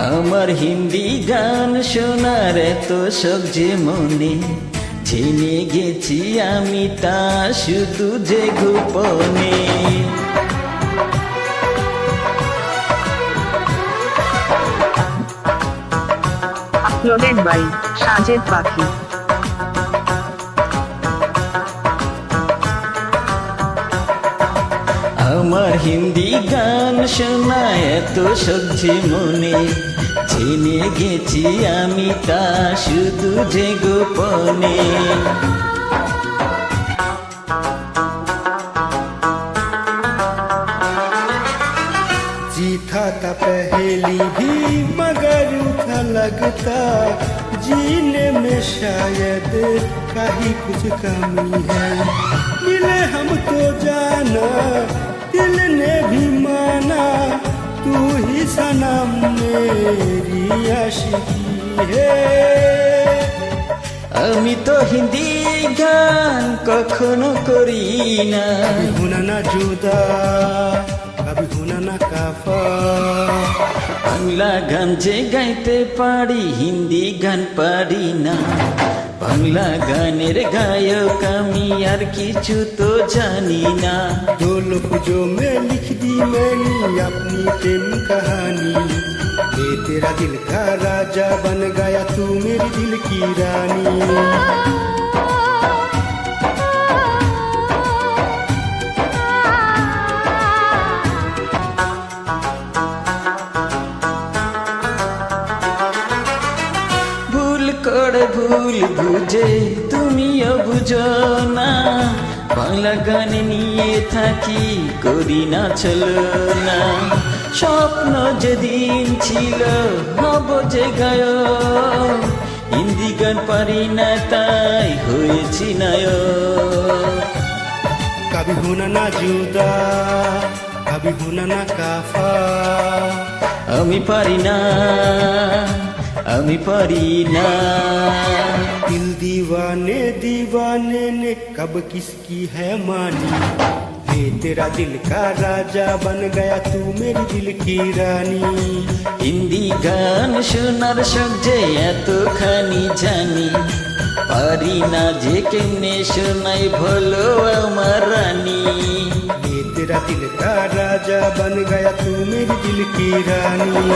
আমার হিন্দি গান শোনার এত শখ যে মনে, জেনে গেছি আমি তা শুধু যে গোপনে। আপলোডেড বাই সাজেদ পাখি। আমার হিন্দি গান শোনা এত শখ যে মনে, জেনে গেছি আমি তা শুধু যে গোপনে। जी था पहली भी मगर था लगता, जीने में शायद कहीं कुछ कमी है। मिले हम तो जाना, दिल ने भी माना, तू ही सनम मेरी आशिकी है। আমি তো হিন্দি গান কখনো করি না, कभी होना ना जुदा, कभी होना ना काफा। বাংলা গান যে গাইতে পারি, হিন্দি গান পারি না। বাংলা গানের গায়ক আমি, আর কিছু তো জানি না। दो लफ्जों में लिख दी मैंने अपनी प्रेम कहानी। मैं तेरा दिल का राजा बन गया, तू मेरी दिल की रानी। ভুল করে ভুল বুঝে তুমিও বুঝো না, বাংলা গান নিয়ে থাকি করি না চলো না। স্বপ্ন যেদিন ছিল হব যে গায়ক, হিন্দি গান পারি না তাই হয়েছি নায়ক। कभी होना ना जुदा, कभी होना ना काफा। আমি পারি না, আমি পারি না। दिल दीवाने दीवाने ने कब किसकी है मानी। मैं तेरा दिल का राजा बन गया, तू मेरी दिल की रानी। হিন্দি গান শোনার শখ যে এতখানি জানি, পারি না যে কেমনে শোনাই ভোলো আমার রানী। मैं तेरा दिल का राजा बन गया, तू मेरी दिल की रानी।